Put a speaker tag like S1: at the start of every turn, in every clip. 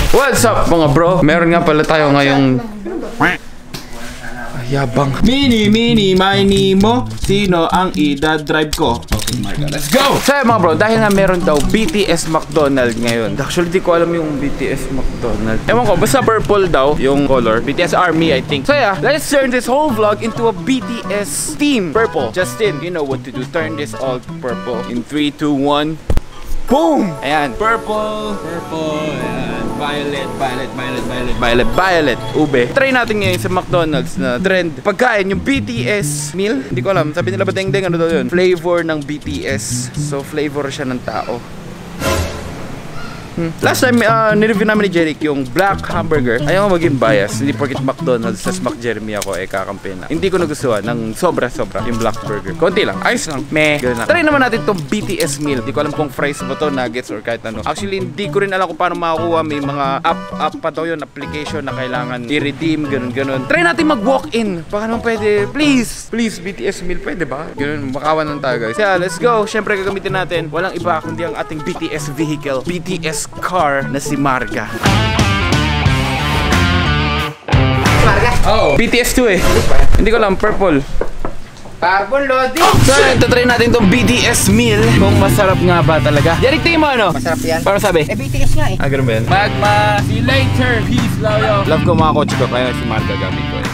S1: What's up mga bro? Meron nga pala tayo ngayong yabang.
S2: Mini, mini mo. Sino ang ida-drive ko? Okay, my God. Let's go!
S1: So mga bro, dahil nga meron daw BTS McDonald ngayon. Actually, di ko alam yung BTS McDonald. Ewan ko, basta purple daw yung color. BTS Army, I think. So yeah, let's turn this whole vlog into a BTS theme. Purple. Justin, you know what to do. Turn this all purple. In 3, 2, 1. Boom! Ayan. Purple. Ayan. Violet. Ube. Try natin ngayon sa McDonald's na trend. Pagkain, yung BTS meal. Hindi ko alam. Sabi nila ba deng-deng, ano daw yun? Flavor ng BTS. So, flavor siya ng tao. Last time, nireview namin ni Jeric yung black hamburger. Ayaw ko maging bias. Hindi porkit McDonald's sa Smack Jeremy ako, kakampi na. Hindi ko nagustuhan ng sobra-sobra yung black burger. Konti lang. Ayos lang. Meh. Ganun lang. Try naman natin tong BTS meal. Hindi ko alam kung fries ba to, nuggets, or kahit ano. Actually, hindi ko rin alam kung paano makakuha. May mga app pa daw yun, application na kailangan i-redeem, ganun. Try natin mag-walk-in. Baka naman pwede. Please, BTS meal. Pwede ba? Ganun, makawan lang tayo, guys. Yeah, let's go. Siyempre, gagamitin natin. Walang iba kundi ang ating BTS vehicle. BTS car na si Marga.
S3: Marga?
S1: Oh, BTS 2 eh. Hindi ko alam, purple.
S3: Carbon loading.
S1: So, try natin tong BTS meal kung masarap nga ba talaga. Jeric, tingin mo ano?
S3: Masarap yan.
S1: Para sabi?
S3: BTS nga eh.
S1: Ganun ba yan? Magma, see you later. Peace, love you. Love ko mga kotse ko, kaya si Marga gamit ko eh.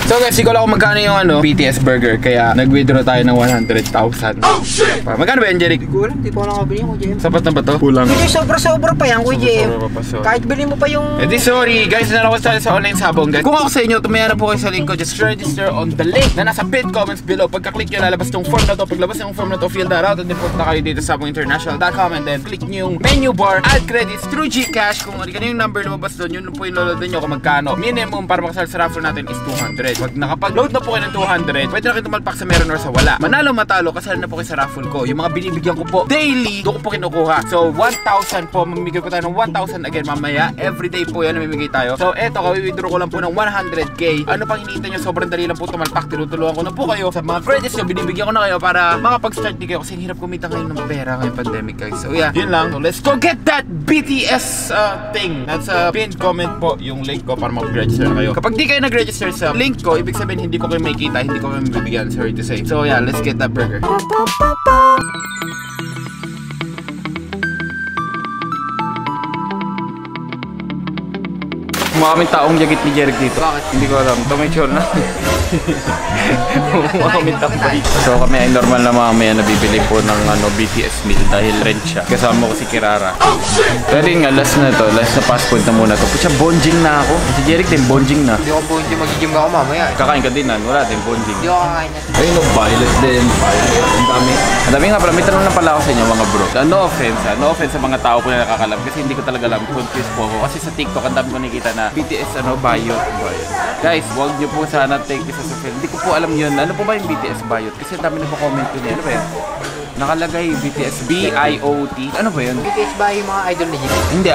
S1: So guys, hindi ko alam kung magkano yung BTS burger, kaya nag-withdraw tayo ng 100,000. Oh shit! Magkano ba yan, Jeric?
S3: Hindi ko alam, hindi ko lang kabili ko, JM.
S1: Sapat na ba to? Kulang.
S3: Hindi, sobra-sobra pa yan, JM. Kahit bilhin mo pa yung...
S1: Eh di sorry, guys, nalawas tayo sa online sabong, guys. Kung ako sa inyo, tumaya na po kayo sa link ko. Just register on the link na nasa pinned comments below. Pagka-click nyo, lalabas tong form na to. Paglabas ng form na to, fill that out. And then punta kayo dito sa sabonginternational.com. And then click nyo yung menu bar, add credits through Gcash. Kung ano yung number lumabas doon, yun po yung lolodan nyo kung magkano. Minimum para makasal sa raffle natin is 200. Pag nakapag-load na po kayo ng 200, pwede na kayo tumalpak sa meron or sa wala. Manalo matalo, kasali na po kayo sa raffle ko. Yung mga binibigyan ko po daily, doon ko po kinukuha. So 1,000 po, mamimigay ko tayo ng 1,000 again mamaya. Everyday po yan namimigay tayo. So eto, kawi-withdraw ko lang po ng 100k. Ano pang hinihintay nyo? Sobrang dali lang po tumalpak. Tinutulungan ko na po kayo sa mga credits nyo. Binibigyan ko na kayo para makapag-start din kayo. Kasi hirap kumita ngayon ng pera ngayong pandemic, guys. So yeah, yun lang. So let's go get that BTS thing. Nasa pinned comment po yung link ko para mag-register na kayo. Kapag di kayo nag-register sa link ko, ibig sabihin hindi ko kayo makikita, hindi ko kayo mabibigyan, sorry to say. So yeah, let's get that burger. Mukha kaming taong yagit ni Jeric dito.
S3: Bakit?
S1: Hindi ko alam. Ito may chore na. Mukha kaming takbo dito. So kami ay normal na mamaya nabibili po ng BTS meal dahil rent siya. Kasama ko si Kirara. Pero yun nga, last na to. Last na passport na muna to. Pucha, bonjing na ako. Si Jeric din, bonjing na.
S3: Hindi ako bonjing, mag-gym ako mamaya eh.
S1: Kakain ka din na. Wala din, bonjing.
S3: Hindi ako kakain yan.
S1: Ayun o, violet din. Ang dami. Ang dami nga pala. May tanong lang pala ako sa inyo mga bro. No offense no offense sa mga tao ko na nakakalam. Kasi hindi ko talaga alam. Confused po ako. Kasi sa TikTok, ang dami ko nakikita na BTS Bayot. Guys, wag niyo po sana take this as a film. Hindi ko po alam yun. Ano po ba yung BTS Bayot? Kasi ang dami na po comment yun. Ano ba yun? Nakalagay BTS B-I-O-T. Ano ba yun?
S3: BTS ba yung mga idol ni Jim?
S1: Hindi,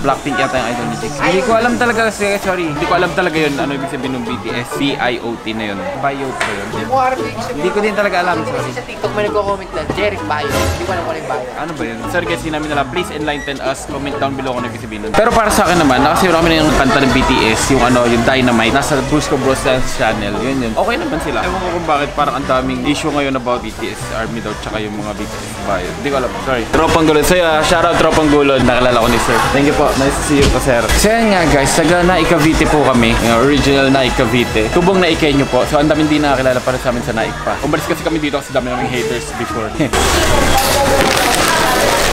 S1: Blackpink yata yung idol ni Jix. Hindi ko alam talaga kasi, sorry. Hindi ko alam talaga yun. Ano ibig sabihin ng BTS? B-I-O-T na yun. Bayot ba yun? Hindi ko din talaga alam, sorry.
S3: Sa TikTok may nagko-comment lang, Jeric Bayot. Hindi ko alam kung ano yung Bayot.
S1: Ano ba yun? Sorry guys, sinabi nila, please enlighten us. Comment down below kung ano ibig sabihin nun. Pero para sa akin naman, nakasira kami na yung kanta ng BTS, yung yung Dynamite. Nasa Brusco Bros Dance channel. Yun. Okay naman sila. Ewan ko kung bakit parang ang daming issue ngayon about BTS Army daw, tsaka yung mga BTS Bayot. Hindi ko alam. Sorry. Tropang Gulod. So shoutout Tropang Gulod. Nakilala ko ni Sir. Thank you po. Nice to see you po, Sir. So yan nga guys, taga Naik Cavite po kami. Yung original Naik Cavite. Tubong Naikenyo po. So ang dami hindi nakakilala para sa amin sa Naik pa. Umalis kasi kami dito kasi dami naming haters before.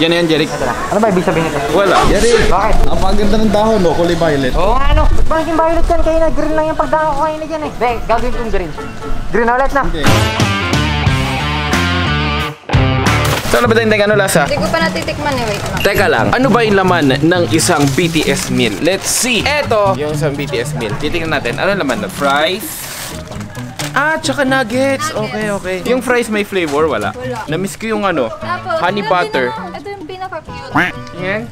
S1: Yan na yan, Jeric.
S3: Ano ba ibig sabihin nito?
S1: Wala.
S2: Jeric!
S3: Bakit?
S2: Ang paganda ng dahon, kulay violet.
S3: Oo nga ano. Ba't ba naging violet yan? Kaya na green lang yung pagdaan ko kayo na dyan eh. Hindi, gagawin kong green. Green na ulit na.
S2: Okay.
S1: So ano ba tayong lasa?
S4: Hindi ko pa natitikman eh, wait lang.
S1: Teka lang, ano ba yung laman ng isang BTS meal? Let's see! Eto, yung isang BTS meal. Titingnan natin, ano laman na? Fries? Tsaka nuggets. Okay. Yung fries may flavor, wala. Na-miss ko yung
S4: Tapos,
S1: honey butter.
S4: Ito yung pinaka-cute.
S1: Yan.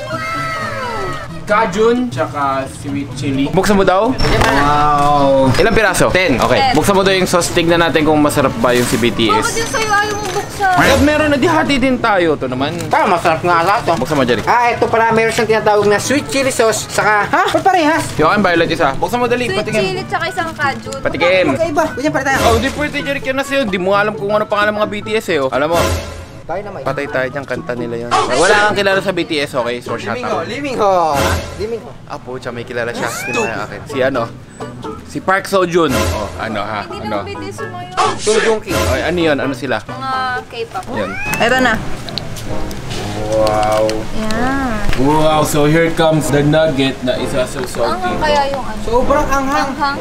S2: Cajun, tsaka sweet chili.
S1: Buksan mo daw?
S2: Wow!
S1: Ilang piraso? 10. Okay.
S4: 10.
S1: Buksan mo daw yung sauce. Tignan natin kung masarap ba yung si
S4: Bakit
S1: BTS.
S4: yung sa'yo ayaw mong buksan?
S1: At meron na, di hati din tayo. Ito naman.
S3: Masarap nga lahat to.
S1: Buksan mo, Jerry.
S3: Ito pala meron siyang tinatawag na sweet chili sauce. Saka, parehas.
S1: Yung akin, violet isa. Buksan mo dali.
S4: Sweet
S1: Patikim.
S4: chili tsaka isang cajun.
S1: Patikim.
S3: Magkaiba. Ganyan pala tayo.
S1: Oh, di pwede, Jerry. Yan na sa'yo. Di mo alam kung ano pangalan mga BTS eh. Oh. Alam mo,
S3: Tayo naman.
S1: patay tayo diyang kanta nila yun. Wala kang kilala sa BTS, okay? So, shout out.
S3: Living ho.
S1: Ah, pucha, may kilala siya. Kinaya akin. Si ano? Si Park Seo-joon. Oh, ano ha?
S4: Hindi
S1: Ano?
S4: naman BTS mo yun.
S3: Tungjungki.
S1: Okay, ano yun? Ano sila?
S4: Mga K-pop.
S1: Yan.
S4: Ito na.
S2: Wow!
S4: Yan.
S2: Wow! So here comes the nugget na isa so salty.
S4: Anghang kaya yung ano?
S3: Sobrang anghang.
S4: Anghang.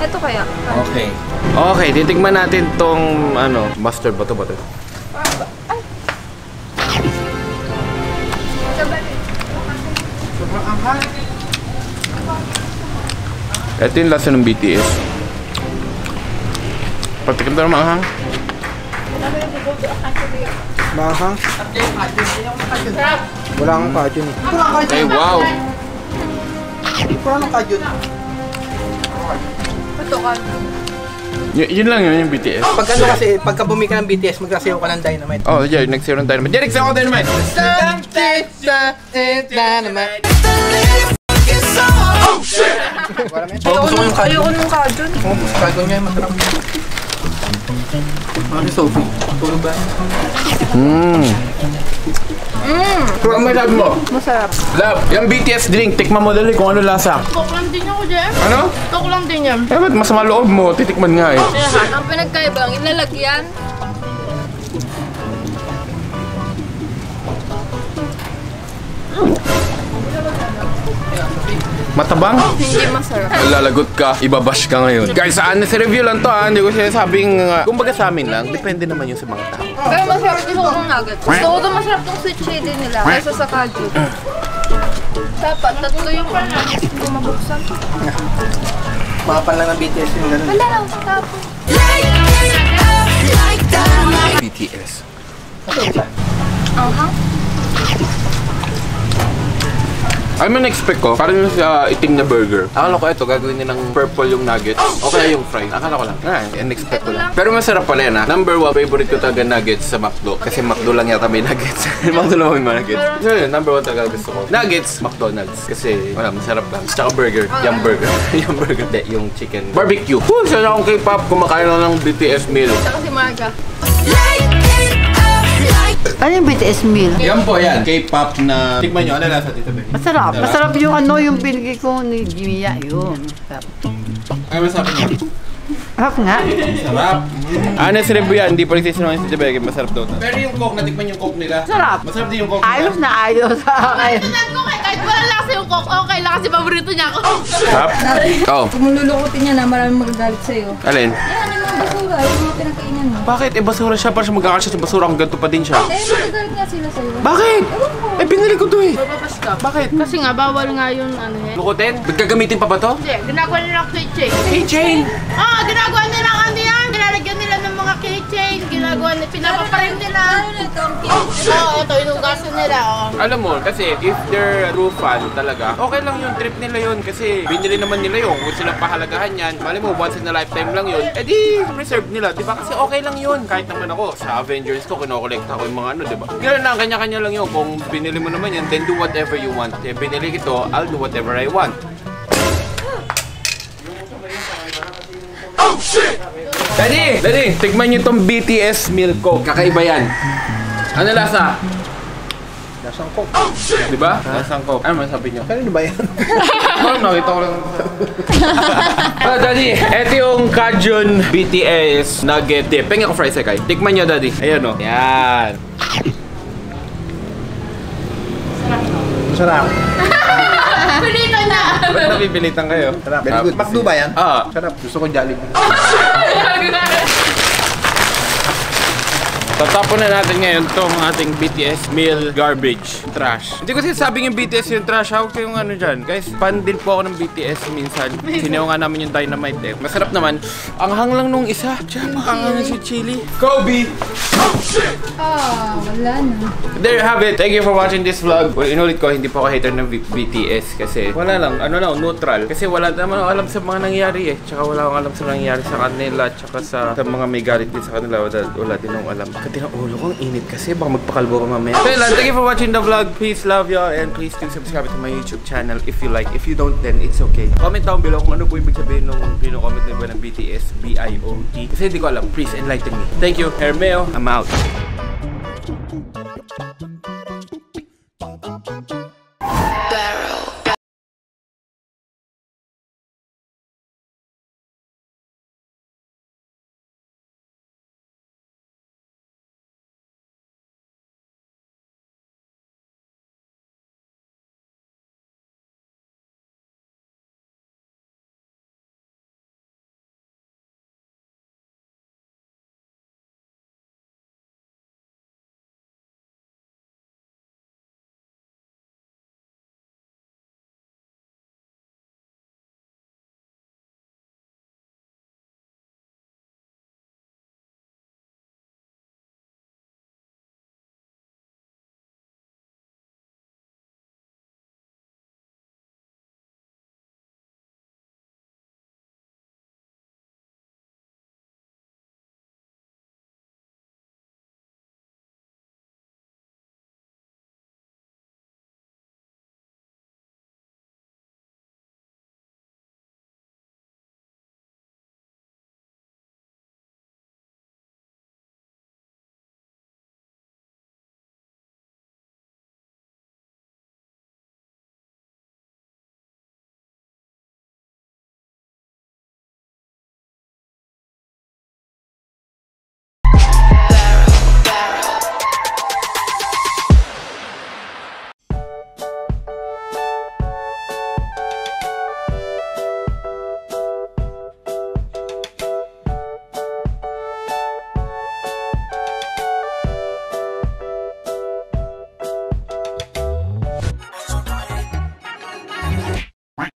S4: Ito kaya.
S2: Okay.
S1: Okay, titigman natin tong ano, mustard ba to?
S3: Sobrang anghang.
S1: Ito yung lasa ng BTS. Patikim tayo ng maanghang.
S3: Mahang. Wala akong kajun eh.
S1: Ay, wow!
S3: Wala akong kajun.
S4: Ito ka.
S1: Yun lang yun, yung BTS.
S3: Pag ano kasi, pagka bumi ka ng BTS, magsasayaw ka ng Dynamite.
S1: Oh, Jerry, nagsayo ng dynamite. Jerry, nagsayo ko dynamite!
S3: Dynamite.
S4: Ayoko nung cajun.
S3: Kajun nga yung masarap. Ano si Sophie? Tulog ba?
S1: Kung ano sabi mo?
S4: Masarap.
S1: Love, yung BTS drink, tikman mo dali kung ano lasa.
S5: Tok lang din ako dyan.
S1: Ano?
S5: Tok lang din yan.
S1: Eh, ba't masama loob mo? Titikman nga eh.
S4: Ang pinagkaiba, ang ilalagyan.
S1: Matabang?
S4: Hindi masarap.
S1: Lalagot ka, ibabash ka ngayon. Guys, honest review lang to ha. Hindi ko sinasabing, kumbaga sa amin lang, depende naman yun sa mga tao.
S4: Pero masarap yung ng nugget. Gusto ko ito masarap tong sweet chili nila kaysa sa cajun. Dapat, tatlo yung pala. Hindi ko mabuksan.
S3: Makapal lang ng BTS yung gano'n.
S4: Wala lang, tapos.
S1: BTS.
S4: Anghang?
S1: Ano na-expect ko? Parang yung sa itim na burger. Akala ko ito, gagawin nilang purple yung nuggets. O kaya yung fry. Akala ko lang. In-expect ko lang. Pero masarap pala yan ha. Number 1, favorite ko talaga nuggets sa McDo. Kasi McDo lang yata may nuggets. McDo lang may nuggets. So yun, number 1 talaga gusto ko. Nuggets, McDonald's. Kasi wala, masarap lang. Tsaka burger. Yung burger. Yung burger. De, yung chicken. Barbecue. Woo! Sana akong K-pop. Kumakain lang ng BTS meal.
S4: Tsaka si Marga.
S6: Ano yung BTS meal?
S2: Yan po yan. K-pop na... Tikman nyo, ano lasa dito, Be?
S6: Masarap. Masarap yung ano, yung binigay ko ni Jimia. Yun. Masarap.
S2: Ay, masabi nyo.
S6: Masarap nga.
S2: Sarap.
S1: Honest review yan. Hindi pa rin sisinungaling si Tibeke. Masarap daw.
S2: Pero yung coke, natikman yung coke nila.
S6: Masarap.
S2: Masarap din yung coke nila.
S6: Ayos na ayos sa akin.
S5: Tingnan ko kahit wala lasa yung coke, okay lang kasi paborito niya ako.
S1: Sarap? Oh.
S4: Kung mululukutin niya na, maraming magagalit sa'yo.
S1: Alin?
S4: Yan, yung mga basura, yung mga pinagkainan mo.
S1: Bakit? Eh, basura siya. Parang siya magkakasya sa basura. Ang ganito pa din siya.
S4: Eh, magagalit nga sila sa'yo.
S1: Bakit? Eh, binili ko to eh.
S5: Papapas ka.
S1: Bakit?
S5: Kasi nga, bawal nga yung ano eh.
S1: Lukutin? Ba't gagamitin pa ba to?
S5: Hindi, ginagawa nilang keychain.
S1: Keychain!
S5: Ginagawa nilang ano yan. Nilalagyan nila ng mga keychain. Ginagawa nila, pinapaparin nila.
S4: Ano na ito? Ang cute.
S5: Ito, inugasan nila.
S1: Alam mo, kasi if they're true fan talaga, okay lang yung trip nila yun. Kasi binili naman nila yun. Kung silang pahalagahan yan, mali mo, once in a lifetime lang yun, edi preserve nila, di ba? Kasi okay lang yun. Kahit naman ako, sa Avengers ko, kinokolekta ko yung mga ano, di ba? Ganun lang, kanya-kanya lang yun. Kung binili mo naman yan, then do whatever you want. Eh, binili ito, I'll do whatever I want. Daddy, tigman nyo tong BTS Milk Coke. Kakaiba yan. Ano lasa?
S3: Lasang coke.
S1: Di ba? Lasang Coke. Ano masabi nyo?
S3: Kanino ba yan?
S1: Nakita ko lang. Daddy, eto yung Cajun BTS Nugget Dip. Pengen ko fries kay. Tikman nyo, Daddy. Ayan o. Yan.
S3: Masarap.
S5: Pinito na!
S1: Ba't napipilitan kayo?
S3: Sarap. Very good. McDo ba yan?
S1: Ah.
S3: Sarap. Gusto ko Jollibee.
S1: Tatapon na natin ngayon tong ating BTS meal garbage trash. Hindi ko sinasabing yung BTS yung trash. Huwag kayong ano dyan. Guys, fan din po ako ng BTS minsan. Sinayaw nga namin yung Dynamite eh. Masarap naman. Ang hang lang nung isa. Diyan, ang hang si chili. Kobe!
S4: Wala. Wala na.
S1: There you have it. Thank you for watching this vlog. Inulit ko, hindi po ako hater ng BTS kasi wala lang, neutral. Kasi wala naman ako alam sa mga nangyayari eh. Tsaka wala akong alam sa nangyayari sa kanila. Tsaka sa mga may galit din sa kanila. Wala din akong alam. Kati ng ulo ko, ang init kasi. Baka magpakalbo ka mamaya. So yun, thank you for watching the vlog. Peace, love y'all. And please do subscribe to my YouTube channel if you like. If you don't, then it's okay. Comment down below kung ano po ibig sabihin nung pino-comment nyo ng BTS, B-I-O-T. Kasi hindi ko alam. Please enlighten me. Thank you. Hermeo, I'm out.